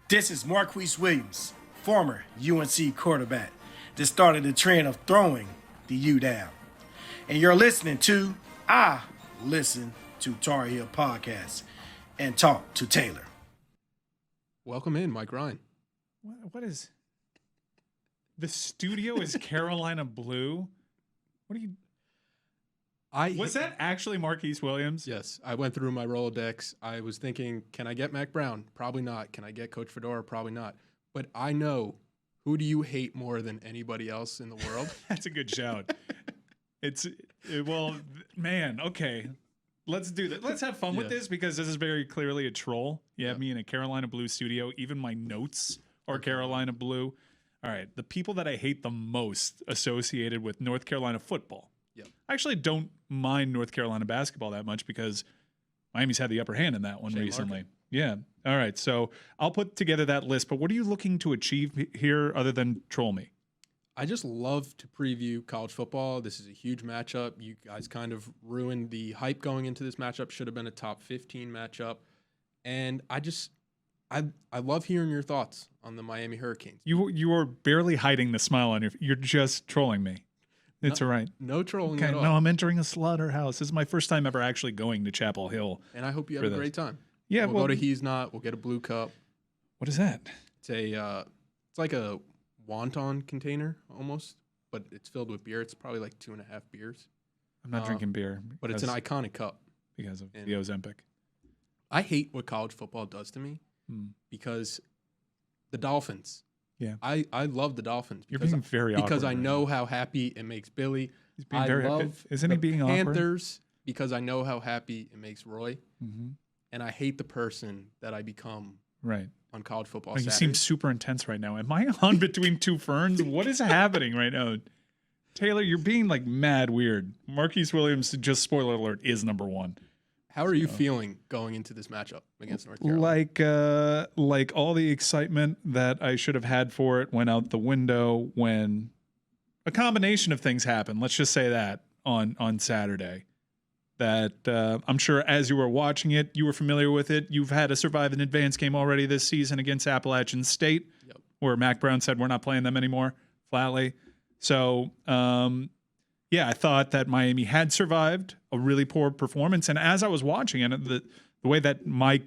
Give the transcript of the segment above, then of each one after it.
This is Marquise Williams, former UNC quarterback that started the trend of throwing the U down. And you're listening to I Listen to Tar Heel Podcast and Talk to Taylor. Welcome in, Mike Ryan. What is... The studio is Carolina Blue? What are you... Was that actually Marquise Williams? Yes, I went through my Rolodex. I was thinking, can I get Mac Brown? Probably not. Can I get Coach Fedora? Probably not. But I know, who do you hate more than anybody else in the world? That's a good shout. Well, man, okay. Let's do that. Let's have fun with this because this is very clearly a troll. You have me in a Carolina Blue studio. Even my notes are Carolina Blue. All right, the people that I hate the most associated with North Carolina football. Yep. I actually don't mind North Carolina basketball that much because Miami's had the upper hand in that one recently. Yeah. All right. So I'll put together that list. But what are you looking to achieve here other than troll me? I just love to preview college football. This is a huge matchup. You guys kind of ruined the hype going into this matchup. Should have been a top 15 matchup. And I love hearing your thoughts on the Miami Hurricanes. You are barely hiding the smile on you're just trolling me. It's all right. No trolling Okay, at all. no, I'm entering a slaughterhouse. This is my first time ever actually going to Chapel Hill. And I hope you have a great time. Yeah, we'll go to He's Not. We'll get a blue cup. What is that? It's like a wonton container almost, but it's filled with beer. It's probably like 2.5 beers. I'm not drinking beer. But it's an iconic cup. Because of the Ozempic. I hate what college football does to me because the Dolphins. Yeah, I love the Dolphins. You're being very awkward. Because I know how happy it makes Billy. He's being very happy. Isn't he being awkward? Panthers because I know how happy it makes Roy. Mm-hmm. And I hate the person that I become on college football Saturdays. You seem super intense right now. Am I on between two ferns? What is happening right now? Taylor, you're being like mad weird. Marquise Williams, just spoiler alert, is number one. How are you feeling going into this matchup against North Carolina? Like all the excitement that I should have had for it went out the window when a combination of things happened. Let's just say that on Saturday. That I'm sure as you were watching it, you were familiar with it. You've had a survive and advance game already this season against Appalachian State, where Mac Brown said we're not playing them anymore, flatly. So, I thought that Miami had survived a really poor performance. And as I was watching it, the way that my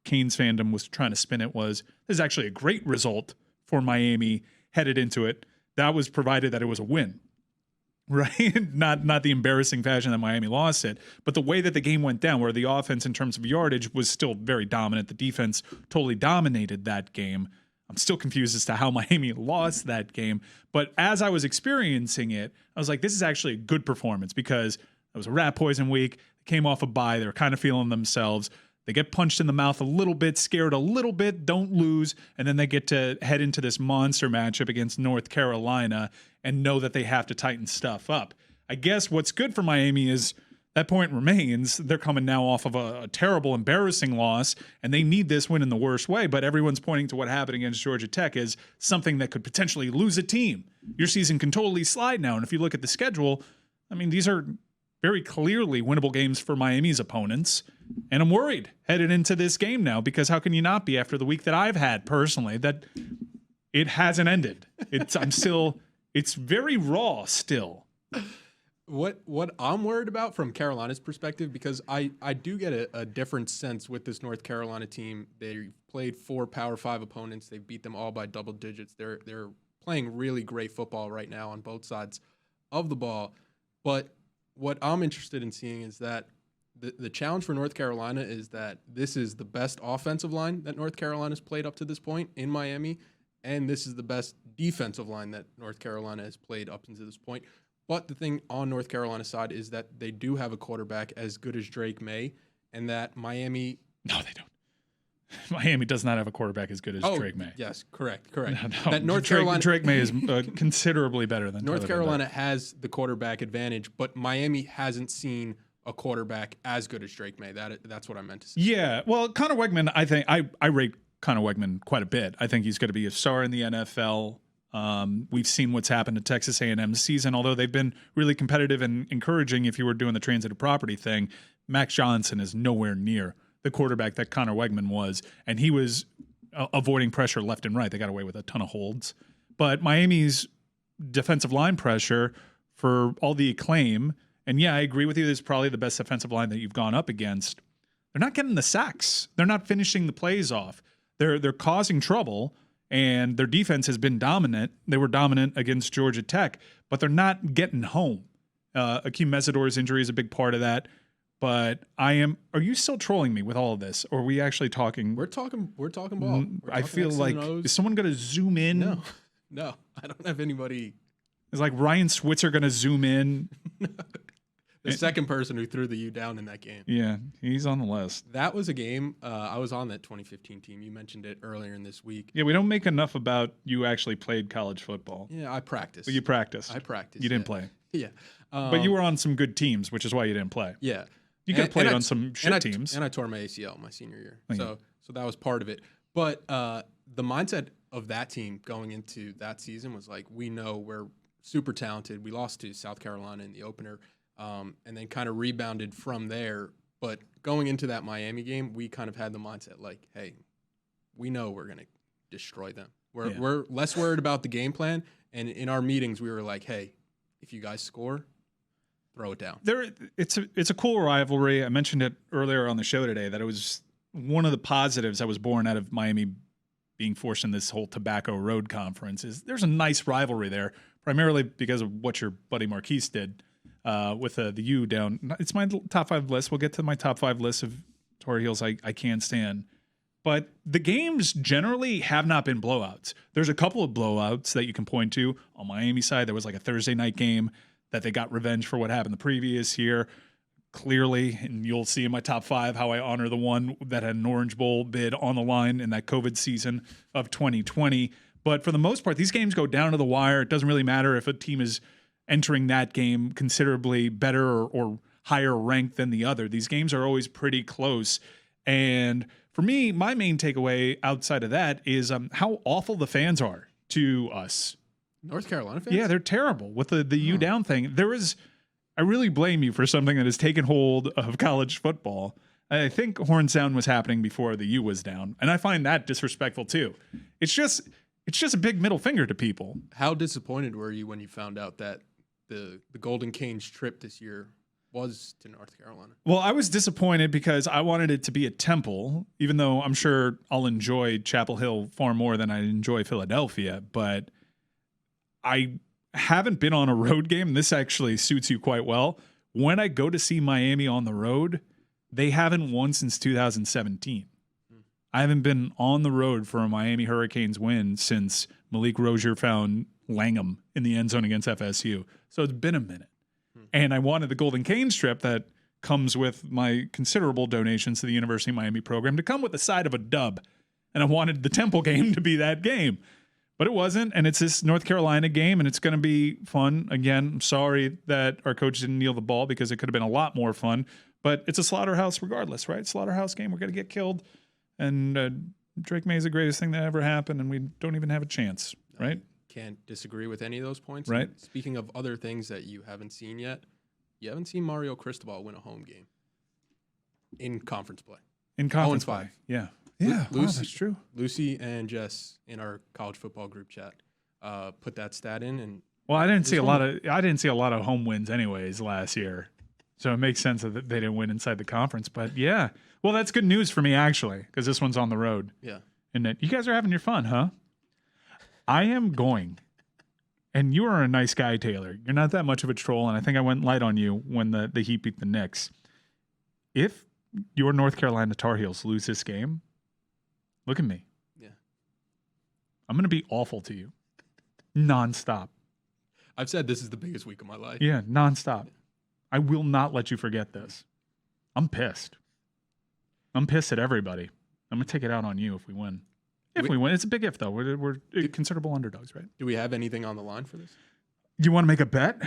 Canes fandom was trying to spin it was, this is actually a great result for Miami headed into it. That was provided that it was a win. Right? Not the embarrassing fashion that Miami lost it, but the way that the game went down, where the offense in terms of yardage was still very dominant. The defense totally dominated that game. I'm still confused as to how Miami lost that game. But as I was experiencing it, I was like, this is actually a good performance because it was a rat poison week. They came off a bye. They were kind of feeling themselves. They get punched in the mouth a little bit, scared a little bit, don't lose, and then they get to head into this monster matchup against North Carolina and know that they have to tighten stuff up. I guess what's good for Miami is that point remains. They're coming now off of a terrible, embarrassing loss, and they need this win in the worst way, but everyone's pointing to what happened against Georgia Tech as something that could potentially lose a team. Your season can totally slide now, and if you look at the schedule, I mean, these are very clearly winnable games for Miami's opponents. And I'm worried headed into this game now because how can you not be after the week that I've had personally that it hasn't ended. It's very raw still. What I'm worried about from Carolina's perspective, because I do get a different sense with this North Carolina team. They played 4 Power 5 opponents. They beat them all by double digits. They're playing really great football right now on both sides of the ball. But what I'm interested in seeing is that the challenge for North Carolina is that this is the best offensive line that North Carolina's played up to this point in Miami, and this is the best defensive line that North Carolina has played up until this point. But the thing on North Carolina's side is that they do have a quarterback as good as Drake May, and that Miami... No, they don't. Miami does not have a quarterback as good as Drake May. Yes, correct. No. That North Carolina Drake May is considerably better than North Carolina has the quarterback advantage, but Miami hasn't seen a quarterback as good as Drake May. That's what I meant to say. Yeah, well, Connor Wegman, I think I rate Connor Wegman quite a bit. I think he's going to be a star in the NFL. We've seen what's happened to Texas A&M's season, although they've been really competitive and encouraging. If you were doing the transitive property thing, Max Johnson is nowhere near the quarterback that Connor Wegman was, and he was avoiding pressure left and right. They got away with a ton of holds. But Miami's defensive line pressure, for all the acclaim, and yeah, I agree with you, this is probably the best defensive line that you've gone up against. They're not getting the sacks. They're not finishing the plays off. They're causing trouble, and their defense has been dominant. They were dominant against Georgia Tech, but they're not getting home. Akeem Mesidor's injury is a big part of that. But are you still trolling me with all of this? Or are we actually talking? We're talking ball. I feel like, is someone going to zoom in? No, I don't have anybody. Is like Ryan Switzer going to zoom in? The second person who threw the U down in that game. Yeah, he's on the list. That was a game. I was on that 2015 team. You mentioned it earlier in this week. Yeah, we don't make enough about you actually played college football. Yeah, I practiced. But you practiced. I practiced. You didn't play. Yeah. But you were on some good teams, which is why you didn't play. Yeah. You could have played on some shit teams. And I tore my ACL my senior year. Oh, so that was part of it. But the mindset of that team going into that season was like, we know we're super talented. We lost to South Carolina in the opener, and then kind of rebounded from there. But going into that Miami game, we kind of had the mindset like, hey, we know we're going to destroy them. We're less worried about the game plan. And in our meetings, we were like, hey, if you guys score, throw it down. It's a cool rivalry. I mentioned it earlier on the show today that it was one of the positives that was born out of Miami being forced in this whole Tobacco Road conference. Is there's a nice rivalry there, primarily because of what your buddy Marquise did with the U down. It's my top 5 list. We'll get to my top 5 list of Tar Heels I can't stand. But the games generally have not been blowouts. There's a couple of blowouts that you can point to. On Miami side, there was like a Thursday night game that they got revenge for what happened the previous year. Clearly, and you'll see in my top 5 how I honor the one that had an Orange Bowl bid on the line in that COVID season of 2020. But for the most part, these games go down to the wire. It doesn't really matter if a team is entering that game considerably better or higher ranked than the other. These games are always pretty close. And for me, my main takeaway outside of that is how awful the fans are to us. North Carolina fans? Yeah, they're terrible with the U down thing. I really blame you for something that has taken hold of college football. I think horn sound was happening before the U was down, and I find that disrespectful too. It's just a big middle finger to people. How disappointed were you when you found out that the Golden Canes trip this year was to North Carolina? Well, I was disappointed because I wanted it to be at Temple, even though I'm sure I'll enjoy Chapel Hill far more than I enjoy Philadelphia, but I haven't been on a road game, and this actually suits you quite well. When I go to see Miami on the road, they haven't won since 2017. I haven't been on the road for a Miami Hurricanes win since Malik Rozier found Langham in the end zone against FSU. So it's been a minute. And I wanted the Golden Canes trip that comes with my considerable donations to the University of Miami program to come with the side of a dub. And I wanted the Temple game to be that game. But it wasn't, and it's this North Carolina game, and it's going to be fun. Again, I'm sorry that our coach didn't kneel the ball because it could have been a lot more fun. But it's a slaughterhouse regardless, right? Slaughterhouse game, we're going to get killed. And Drake May is the greatest thing that ever happened, and we don't even have a chance, right? Can't disagree with any of those points. Right. And speaking of other things that you haven't seen yet, you haven't seen Mario Cristobal win a home game in conference play. In conference 0-5. play, yeah. Yeah, that's true. Lucy and Jess in our college football group chat put that stat in, and I didn't see a lot of home wins anyways last year, so it makes sense that they didn't win inside the conference. But yeah, well, that's good news for me actually, because this one's on the road. Yeah, and that you guys are having your fun, huh? I am going, and you are a nice guy, Taylor. You're not that much of a troll, and I think I went light on you when the Heat beat the Knicks. If your North Carolina Tar Heels lose this game, look at me. Yeah. I'm going to be awful to you. Nonstop. I've said this is the biggest week of my life. Yeah, nonstop. I will not let you forget this. I'm pissed. I'm pissed at everybody. I'm going to take it out on you if we win. If we win. It's a big if, though. We're considerable underdogs, right? Do we have anything on the line for this? Do you want to make a bet?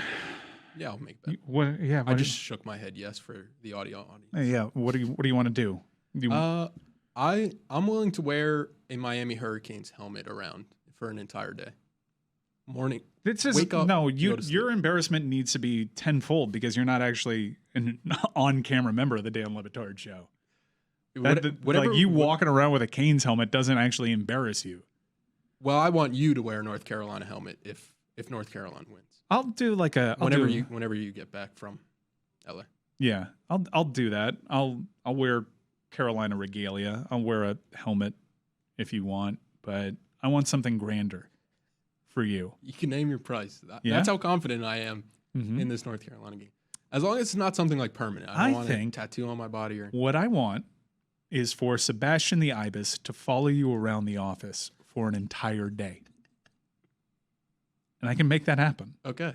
Yeah, I'll make a bet. I just shook my head yes for the audio audience. Yeah. What do you want to do? I'm willing to wear a Miami Hurricanes helmet around for an entire day. Morning. Wake up. No, your embarrassment needs to be tenfold because you're not actually an on-camera member of the Dan Le Batard Show. Whatever. Like you walking around with a Canes helmet doesn't actually embarrass you. Well, I want you to wear a North Carolina helmet if North Carolina wins. I'll do like a whenever you get back from LA. Yeah, I'll do that. I'll wear Carolina regalia. I'll wear a helmet if you want, but I want something grander for you. You can name your price. Yeah? That's how confident I am in this North Carolina game. As long as it's not something like permanent. I don't want a tattoo on my body or what I want is for Sebastian the Ibis to follow you around the office for an entire day. And I can make that happen. Okay.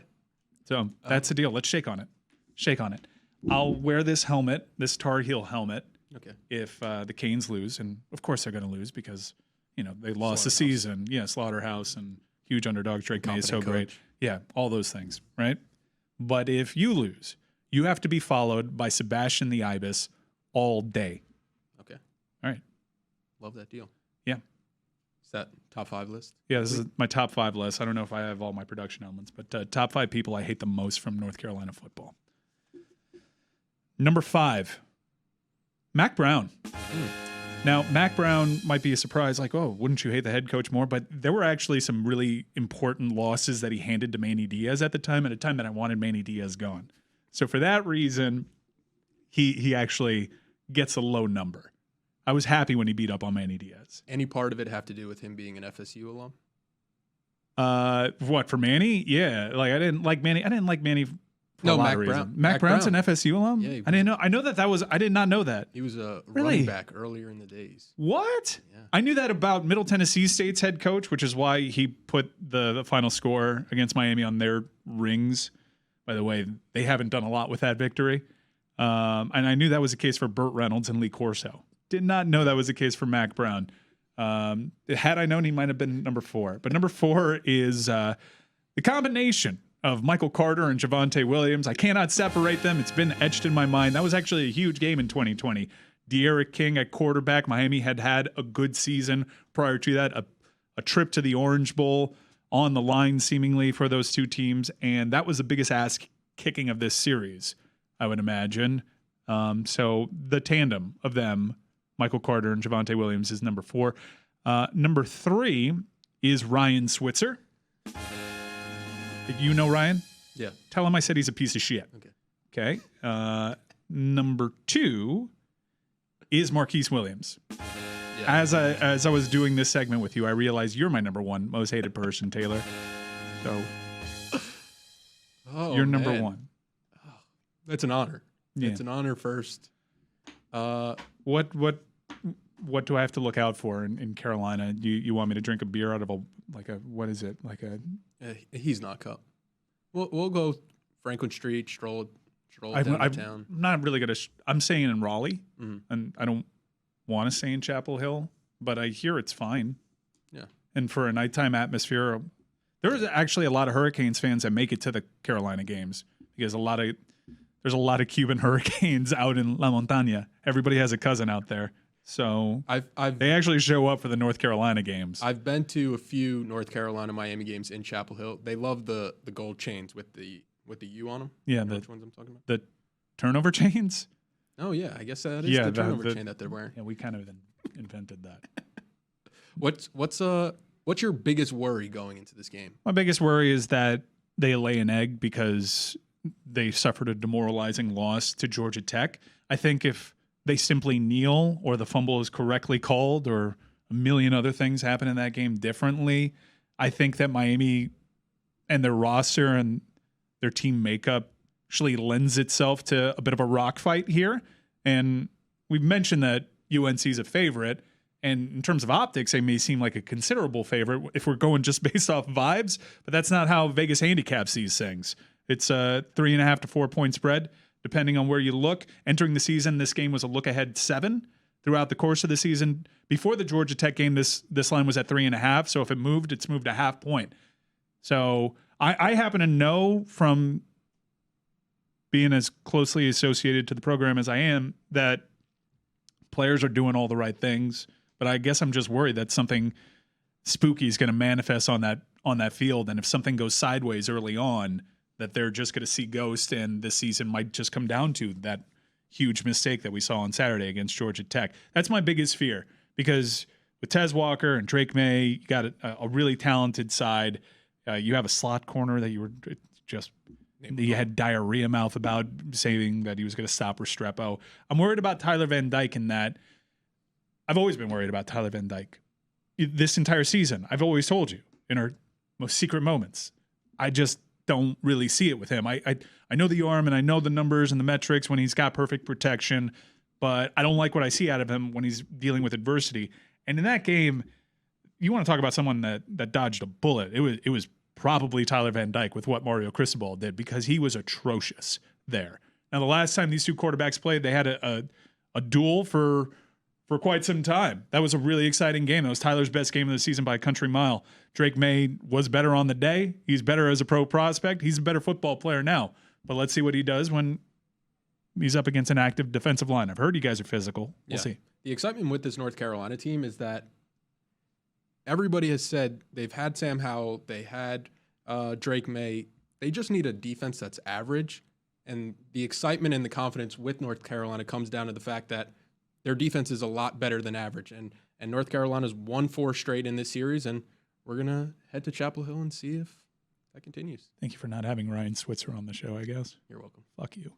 So that's the deal. Let's shake on it. Shake on it. I'll wear this helmet, this Tar Heel helmet, if the Canes lose. And, of course, they're going to lose because, they lost the season. Yeah, Slaughterhouse and huge underdog. Drake May is so great. Yeah, all those things, right? But if you lose, you have to be followed by Sebastian the Ibis all day. Okay. All right. Love that deal. Yeah. Is that top 5 list? Yeah, this is my top 5 list. I don't know if I have all my production elements, but top 5 people I hate the most from North Carolina football. Number 5, Mac Brown. Now, Mac Brown might be a surprise, like, oh, wouldn't you hate the head coach more? But there were actually some really important losses that he handed to Manny Diaz at the time, at a time that I wanted Manny Diaz gone. So for that reason, he actually gets a low number. I was happy when he beat up on Manny Diaz. Any part of it have to do with him being an FSU alum? What, for Manny? Yeah, like I didn't like Manny. No, Mac Brown. Mac Brown's an FSU alum? Yeah, I didn't know. I know that was. I did not know that. He was a Really? running back earlier in the days. What? Yeah. I knew that about Middle Tennessee State's head coach, which is why he put the final score against Miami on their rings. By the way, they haven't done a lot with that victory. And I knew that was the case for Burt Reynolds and Lee Corso. Did not know that was the case for Mac Brown. Had I known, he might have been number 4. But number 4 is the combination of Michael Carter and Javonte Williams. I cannot separate them. It's been etched in my mind. That was actually a huge game in 2020. De'Aaron King at quarterback. Miami had a good season prior to that, a trip to the Orange Bowl on the line seemingly for those two teams, and that was the biggest ass kicking of this series, I would imagine. So the tandem of them, Michael Carter and Javonte Williams, is number 4. Number 3 is Ryan Switzer. You know Ryan? Yeah. Tell him I said he's a piece of shit. Okay. Number 2 is Marquise Williams. Yeah. As I was doing this segment with you, I realized you're my number 1 most hated person, Taylor. So you're number 1. Oh, that's an honor. Yeah. It's an honor first. What do I have to look out for in Carolina? You want me to drink a beer out of what is it? He's not cup. We'll go Franklin Street, stroll downtown. I'm not really gonna. I'm staying in Raleigh, and I don't want to stay in Chapel Hill, but I hear it's fine. Yeah. And for a nighttime atmosphere, there's actually a lot of Hurricanes fans that make it to the Carolina games because there's a lot of Cuban Hurricanes out in La Montaña. Everybody has a cousin out there. So they actually show up for the North Carolina games. I've been to a few North Carolina Miami games in Chapel Hill. They love the gold chains with the U on them. Yeah, which ones I'm talking about? The turnover chains. Oh yeah, I guess that is the turnover chain that they're wearing. Yeah, we kind of invented that. What's your biggest worry going into this game? My biggest worry is that they lay an egg because they suffered a demoralizing loss to Georgia Tech. I think if they simply kneel or the fumble is correctly called or a million other things happen in that game differently, I think that Miami and their roster and their team makeup actually lends itself to a bit of a rock fight here. And we've mentioned that UNC is a favorite. And in terms of optics, they may seem like a considerable favorite if we're going just based off vibes, but that's not how Vegas handicaps these things. It's a 3.5 to 4 point spread, depending on where you look. Entering the season, this game was a look ahead 7. Throughout the course of the season, before the Georgia Tech game, this line was at 3.5. So if it moved, it's moved a half point. So I happen to know from being as closely associated to the program as I am that players are doing all the right things. But I guess I'm just worried that something spooky is going to manifest on that field. And if something goes sideways early on, that they're just going to see ghosts, and this season might just come down to that huge mistake that we saw on Saturday against Georgia Tech. That's my biggest fear, because with Tez Walker and Drake May, you got a really talented side. You have a slot corner that you were just – he had diarrhea mouth about saying that he was going to stop Restrepo. I'm worried about Tyler Van Dyke in that. I've always been worried about Tyler Van Dyke. This entire season, I've always told you in our most secret moments, I just don't really see it with him. I know the arm and I know the numbers and the metrics when he's got perfect protection, but I don't like what I see out of him when he's dealing with adversity. And in that game, you want to talk about someone that dodged a bullet. It was probably Tyler Van Dyke with what Mario Cristobal did, because he was atrocious there. Now, the last time these two quarterbacks played, they had a duel for quite some time. That was a really exciting game. That was Tyler's best game of the season by a country mile. Drake May was better on the day. He's better as a pro prospect. He's a better football player now. But let's see what he does when he's up against an active defensive line. I've heard you guys are physical. We'll see. The excitement with this North Carolina team is that everybody has said they've had Sam Howell, they had Drake May. They just need a defense that's average. And the excitement and the confidence with North Carolina comes down to the fact that their defense is a lot better than average. And North Carolina's won 4 straight in this series, and we're going to head to Chapel Hill and see if that continues. Thank you for not having Ryan Switzer on the show, I guess. You're welcome. Fuck you.